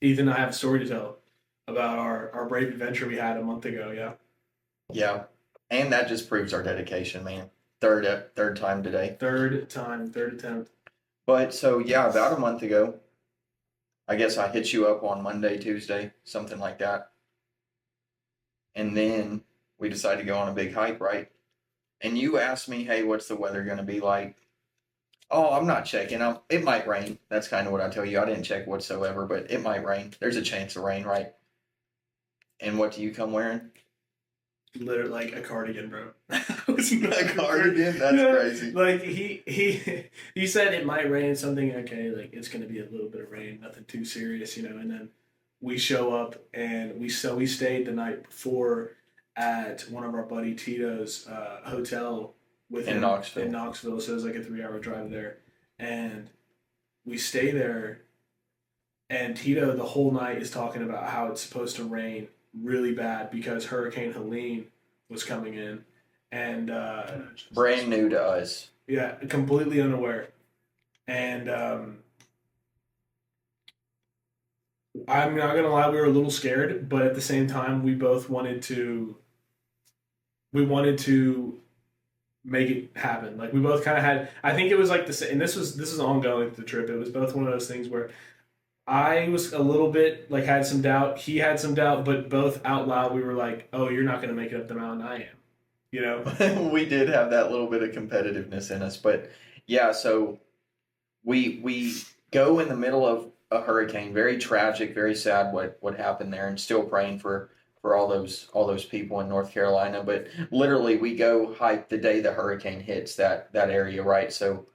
Ethan and I have a story to tell about our brave adventure we had a month ago. Yeah. Yeah. And that just proves our dedication, man. Third time today. Third time, third attempt. But so yeah, about a month ago, I guess I hit you up on Monday, Tuesday, something like that. And then we decided to go on a big hike, right? And you asked me, hey, what's the weather going to be like? Oh, I'm not checking. It might rain. That's kind of what I tell you. I didn't check whatsoever, but it might rain. There's a chance of rain, right? And what do you come wearing? Literally like a cardigan, bro. Was not A cardigan? That's crazy. Like he said it might rain something. Okay, like it's gonna be a little bit of rain, nothing too serious, And then we show up and we stayed the night before at one of our buddy Tito's hotel with In him Knoxville. in Knoxville. So it was like a 3 hour drive there, and we stay there. And Tito the whole night is talking about how it's supposed to rain really bad because Hurricane Helene was coming in, and Brand new to us. yeah, completely unaware. And I'm not gonna lie, we were a little scared, but at the same time, we both wanted to. We wanted to make it happen. Like we both kind of had. I think it was like the and this was ongoing the trip. It was both one of those things where I was a little bit like had some doubt. He had some doubt, but both out loud we were like, "Oh, you're not going to make it up the mountain. I am." You know. We did have that little bit of competitiveness in us, but yeah. So we go in the middle of a hurricane. Very tragic, very sad what happened there, and still praying for all those people in North Carolina. But literally, we go hike the day the hurricane hits that area, right? So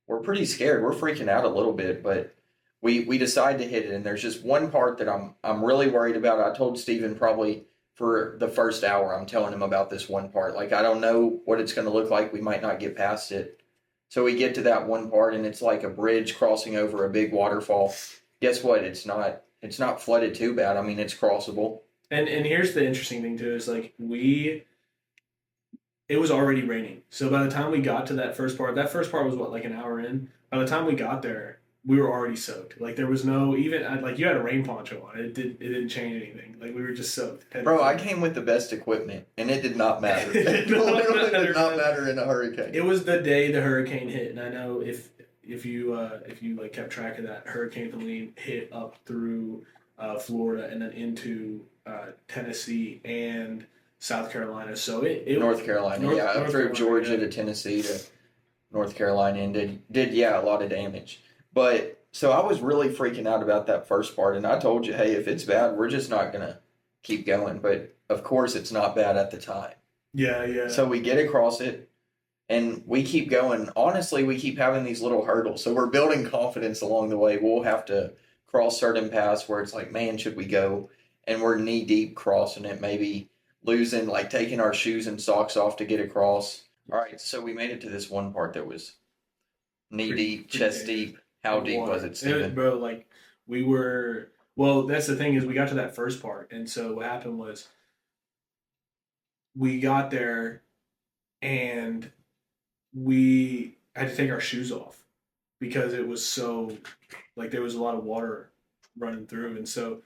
we're pretty scared. We're freaking out a little bit, but we decide to hit it. And there's just one part that I'm really worried about. I told Steven probably for the first hour, I'm telling him about this one part. Like I don't know what it's going to look like. We might not get past it. So we get to that one part, and it's like a bridge crossing over a big waterfall. Guess what? It's not flooded too bad. I mean, it's crossable. And here's the interesting thing too is like it was already raining. So by the time we got to that first part was what like an hour in. By the time we got there, we were already soaked. Like there was no even like you had a rain poncho on. It didn't change anything. Like we were just soaked. Bro, I came with the best equipment, and it did not matter. It literally did not matter in a hurricane. It was the day the hurricane hit, and I know if you like kept track of that, Hurricane Helene hit up through Florida and then into Tennessee and South Carolina. So it North Carolina, yeah, up North through Carolina, Georgia yeah. to Tennessee to North Carolina, and did yeah, a lot of damage. But so I was really freaking out about that first part, and I told you, hey, if it's bad, we're just not gonna keep going. But of course, it's not bad at the time. Yeah, yeah. So we get across it, and we keep going. Honestly, we keep having these little hurdles, so we're building confidence along the way. We'll have to cross certain paths where it's like, man, should we go? And we're knee deep crossing it, maybe losing, like taking our shoes and socks off to get across. All right, so we made it to this one part that was knee deep, chest deep. How deep was it, Steven? Bro, like we were. Well, that's the thing is we got to that first part, and so what happened was we got there and we had to take our shoes off because it was so like there was a lot of water running through, and so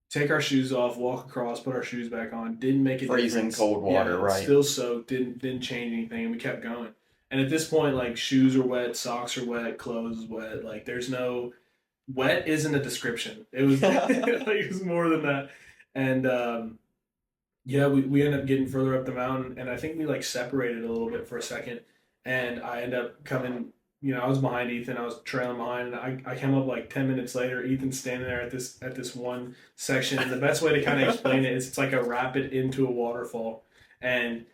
take our shoes off, walk across, put our shoes back on. Didn't make a Freezing difference. cold water, Yeah, right? still soaked. Didn't change anything, and we kept going. And at this point, like shoes are wet, socks are wet, clothes is wet. Like there's no wet isn't a description. It was like it was more than that. And yeah, we ended up getting further up the mountain, and I think we like separated a little bit for a second. And I ended up coming. I was behind Ethan. I was trailing behind, and I came up like 10 minutes later. Ethan's standing there at this one section, and the best way to kind of explain it is it's like a rapid into a waterfall, and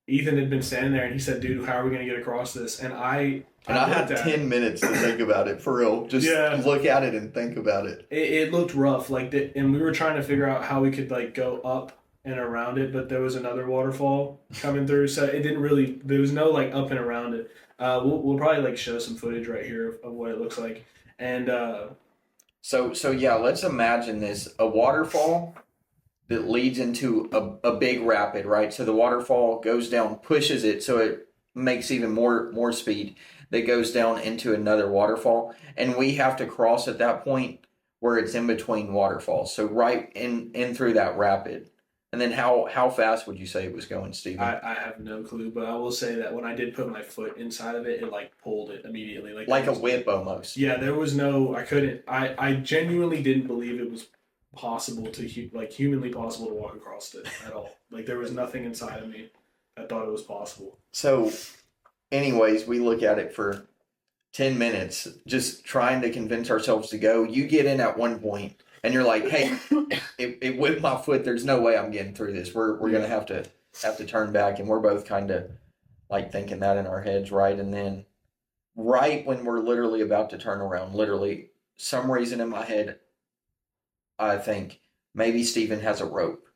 Ethan had been standing there, and he said, "Dude, how are we gonna get across this?" And I had looked at 10 minutes to think about it, for real. Just Yeah. look at it and think about it. it looked rough, and we were trying to figure out how we could like go up and around it, but there was another waterfall coming through, so it didn't really. There was no like up and around it. We'll probably like show some footage right here of what it looks like, and So yeah, let's imagine this a waterfall that leads into a big rapid, right? So the waterfall goes down, pushes it, so it makes even more speed. that goes down into another waterfall, and we have to cross at that point where it's in between waterfalls. So right in through that rapid. And then how fast would you say it was going, Steven? I have no clue, but I will say that when I did put my foot inside of it, it like pulled it immediately. Like Like a whip almost. yeah, there was no. I couldn't. I genuinely didn't believe it was possible to like humanly possible to walk across it at all. Like there was nothing inside of me that thought it was possible. So, anyways, we look at it for 10 minutes, just trying to convince ourselves to go. You get in at one point and you're like, hey, it whipped my foot. There's no way I'm getting through this. We're gonna have to turn back, and we're both kind of like thinking that in our heads, right? And then right when we're literally about to turn around, literally some reason in my head, I think maybe Steven has a rope.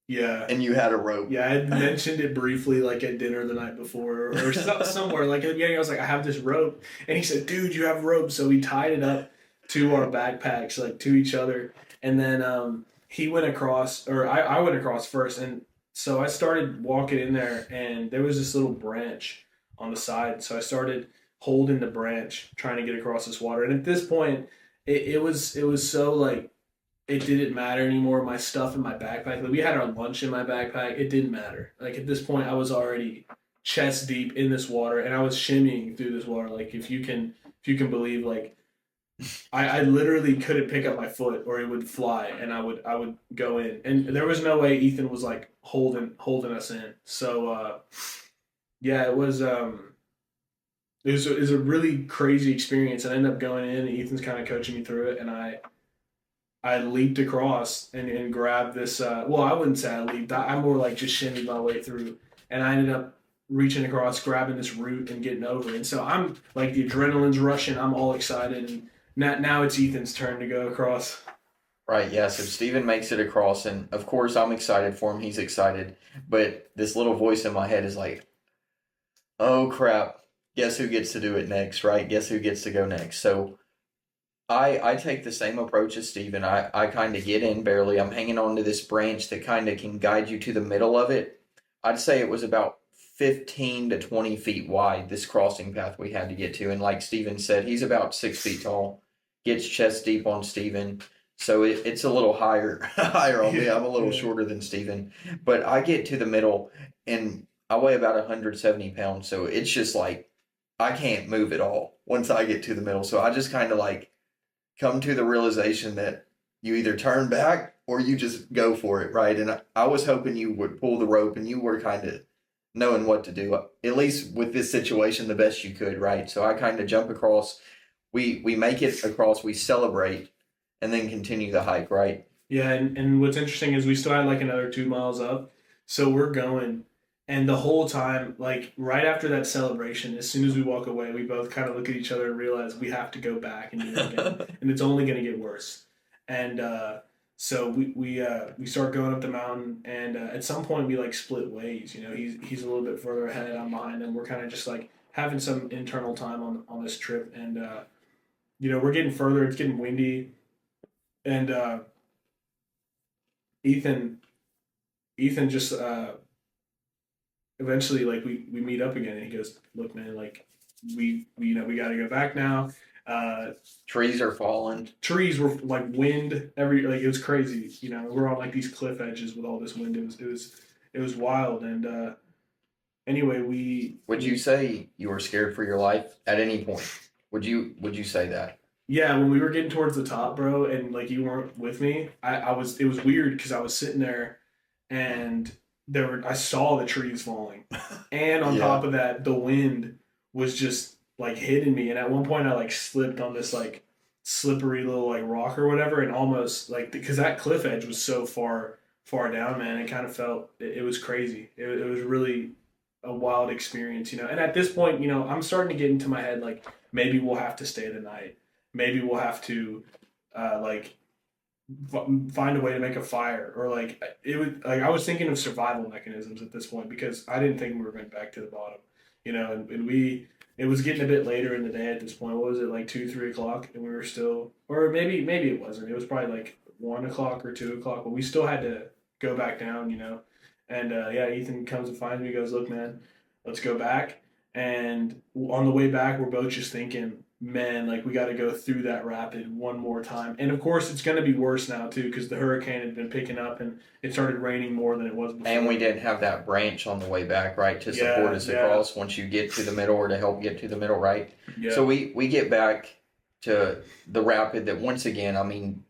Yeah. And you had a rope. Yeah, I had mentioned it briefly, like at dinner the night before, or somewhere. Like at the beginning, I was like, I have this rope, and he said, "Dude, you have rope." So we tied it up to our backpacks, like to each other, and then he went across, or I went across first, and so I started walking in there, and there was this little branch on the side, so I started holding the branch, trying to get across this water, and at this point, it was so like it didn't matter anymore. My stuff in my backpack, like we had our lunch in my backpack. It didn't matter. Like at this point, I was already chest deep in this water, and I was shimmying through this water. Like if you can believe, like I literally couldn't pick up my foot, or it would fly, and I would go in, and there was no way Ethan was like holding us in. So yeah, it was a really crazy experience. I ended up going in, and Ethan's kind of coaching me through it, and I leaped across and grabbed this. Well, I wouldn't say I leaped. I'm more like just shimmied my way through, and I ended up reaching across, grabbing this root, and getting over. And so I'm like the adrenaline's rushing. I'm all excited, and now it's Ethan's turn to go across. Right, yeah. So Steven makes it across, and of course I'm excited for him. He's excited. But this little voice in my head is like, oh crap, guess who gets to do it next, right? Guess who gets to go next? So I take the same approach as Steven. I kind of get in barely. I'm hanging on to this branch that kind of can guide you to the middle of it. I'd say it was about 15 to 20 feet wide, this crossing path we had to get to. And like Steven said, he's about 6 feet tall, gets chest deep on Steven. So it's a little higher on me. I'm a little Yeah. shorter than Steven. But I get to the middle, and I weigh about 170 pounds. So it's just like I can't move at all once I get to the middle. So I just kind of like come to the realization that you either turn back or you just go for it, right? And I was hoping you would pull the rope, and you were kind of knowing what to do, at least with this situation, the best you could, right? So I kind of jump across. We make it across, we celebrate, and then continue the hike, right? Yeah, and what's interesting is we still had like another 2 miles up, so we're going, and the whole time, like right after that celebration, as soon as we walk away, we both kind of look at each other and realize we have to go back and do it again, and it's only going to get worse. And so we start going up the mountain, and at some point we like split ways. You know, he's a little bit further ahead, I'm behind him. We're kind of just like having some internal time on this trip, and we're getting further. It's getting windy, and Ethan Ethan just eventually like we meet up again, and he goes, "Look, man, like we got to go back now." Trees are falling. Trees were like wind every like it was crazy. We're on like these cliff edges with all this wind. It was wild. And anyway, Would you say you were scared for your life at any point? Would you say that? yeah, when we were getting towards the top, bro, and like you weren't with me, I was it was weird because I was sitting there, and I saw the trees falling, and on Yeah. top of that, the wind was just like hitting me, and at one point I like slipped on this like slippery little like rock or whatever, and almost like because that cliff edge was so far down, man, it kind of felt it was crazy. It was really a wild experience, and at this point, I'm starting to get into my head like maybe we'll have to stay the night. Maybe we'll have to like find a way to make a fire, or like it would like I was thinking of survival mechanisms at this point because I didn't think we were going back to the bottom, and we it was getting a bit later in the day at this point. What was it, like 2-3 o'clock, and we were still, or maybe it wasn't. It was probably like 1 o'clock or 2 o'clock, but we still had to go back down, and yeah, Ethan comes and finds me, goes, "Look, man, let's go back." And on the way back, we're both just thinking, man, like we got to go through that rapid one more time. And of course, it's going to be worse now too because the hurricane had been picking up and it started raining more than it was before. And we didn't have that branch on the way back, right, to support us across once you get to the middle or to help get to the middle, right? Yeah. So we get back to the rapid that once again, I mean,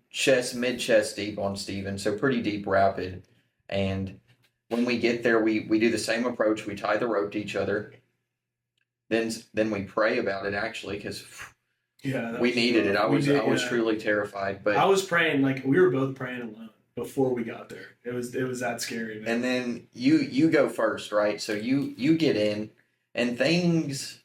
mid chest deep on Steven, so pretty deep rapid. And when we get there, we do the same approach. We tie the rope to each other. Then we pray about it actually because we needed it. I was truly terrified. But I was praying, like we were both praying alone before we got there. It was that scary, man. And then you go first, right? So you get in, and things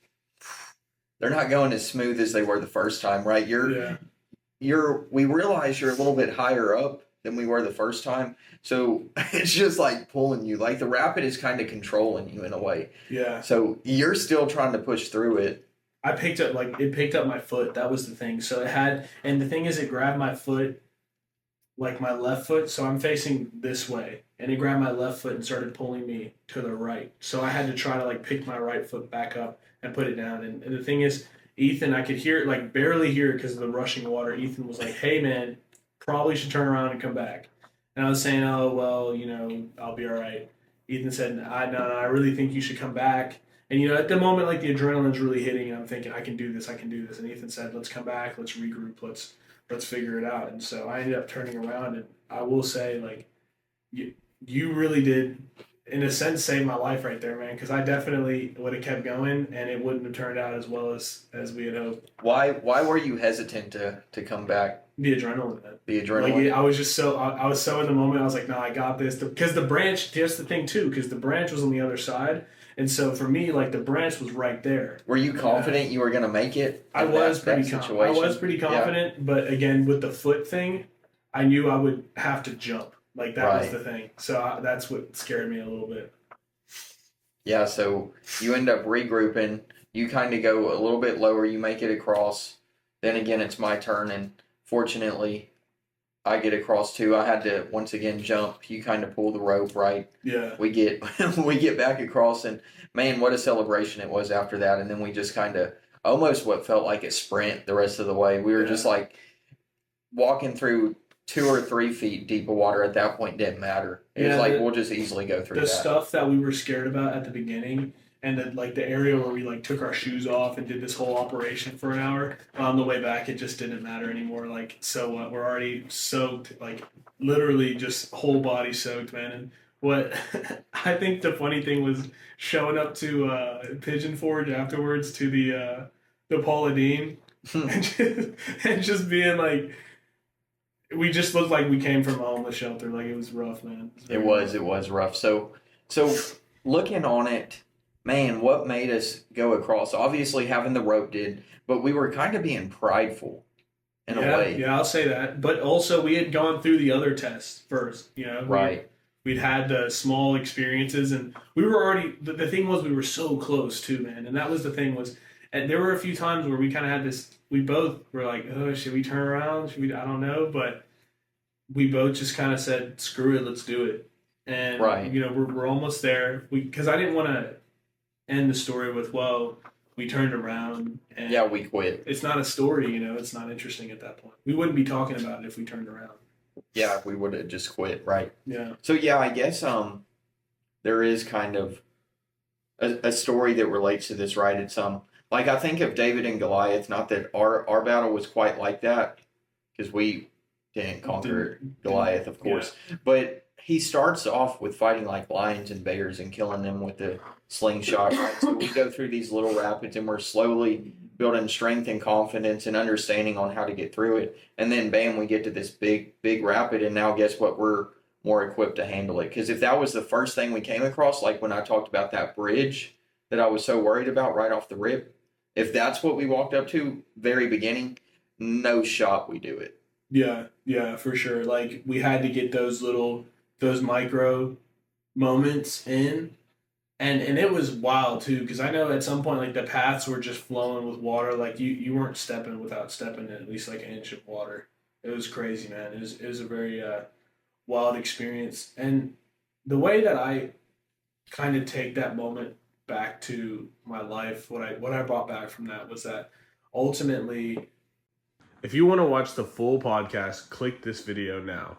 they're not going as smooth as they were the first time, right? We realize you're a little bit higher up than we were the first time. So it's just like pulling you. Like the rapid is kind of controlling you in a way. Yeah. So you're still trying to push through it. It picked up my foot. That was the thing. So and the thing is it grabbed my foot, like my left foot. So I'm facing this way. And it grabbed my left foot and started pulling me to the right. So I had to try to like pick my right foot back up and put it down. And the thing is, Ethan, I could hear it, like barely hear it because of the rushing water. Ethan was like, hey man, probably should turn around and come back. And I was saying, oh, well, I'll be all right. Ethan said, no, I really think you should come back. And, at the moment, like the adrenaline's really hitting and I'm thinking, I can do this. And Ethan said, let's come back. Let's regroup. Let's figure it out. And so I ended up turning around and I will say, like, you really did, in a sense, save my life right there, man. Because I definitely would have kept going and it wouldn't have turned out as well as we had hoped. Why were you hesitant to come back? The adrenaline. The adrenaline. Like I was just I was so in the moment. I was like, no, I got this. Because the branch, just the thing too, because the branch was on the other side. And so for me, like the branch was right there. Were you confident you were going to make it? I was pretty confident. Yeah. But again, with the foot thing, I knew I would have to jump. Like that was the thing. So that's what scared me a little bit. Yeah. So you end up regrouping. You kind of go a little bit lower. You make it across. Then again, it's my turn. And fortunately, I get across too. I had to once again jump. You kind of pull the rope, right? Yeah. We get back across, and man, what a celebration it was after that. And then we just kind of almost what felt like a sprint the rest of the way. We were just like walking through 2 or 3 feet deep of water at that point. Didn't matter. It was like we'll just easily go through the that. Stuff that we were scared about at the beginning. And then, like, the area where we, like, took our shoes off and did this whole operation for an hour, on the way back, it just didn't matter anymore. Like, so what? We're already soaked, like, literally just whole body soaked, man. And what I think the funny thing was showing up to Pigeon Forge afterwards to the Paula Deen and just being, like, we just looked like we came from a homeless shelter. Like, it was rough, man. It was rough. So looking on it, man, what made us go across? Obviously, having the rope did, but we were kind of being prideful in a way. Yeah, I'll say that. But also, we had gone through the other tests first. Right. We'd had the small experiences, and we were already. The thing was, we were so close too, man. And that was the thing was, and there were a few times where we kind of had this. We both were like, "Oh, should we turn around? Should we? I don't know," but we both just kind of said, "Screw it, let's do it." And we're almost there. Because I didn't want to end the story with, well, we turned around and we quit. It's not a story, it's not interesting at that point. We wouldn't be talking about it if we turned around. Yeah, we would have just quit, right? Yeah. So I guess there is kind of a story that relates to this, right? It's like I think of David and Goliath, not that our battle was quite like that, because we didn't conquer Goliath, of course. Yeah. But he starts off with fighting like lions and bears and killing them with the slingshot. Right? So we go through these little rapids and we're slowly building strength and confidence and understanding on how to get through it. And then bam, we get to this big rapid, and now guess what? We're more equipped to handle it. Because if that was the first thing we came across, like when I talked about that bridge that I was so worried about right off the rip, if that's what we walked up to very beginning, no shot we do it. Yeah, for sure. Like we had to get those micro moments in, and it was wild too, because I know at some point like the paths were just flowing with water. Like you weren't stepping without stepping in at least like an inch of water. It was crazy, man. It was a very wild experience. And the way that I kind of take that moment back to my life, what I brought back from that was that ultimately, if you want to watch the full podcast, click this video now.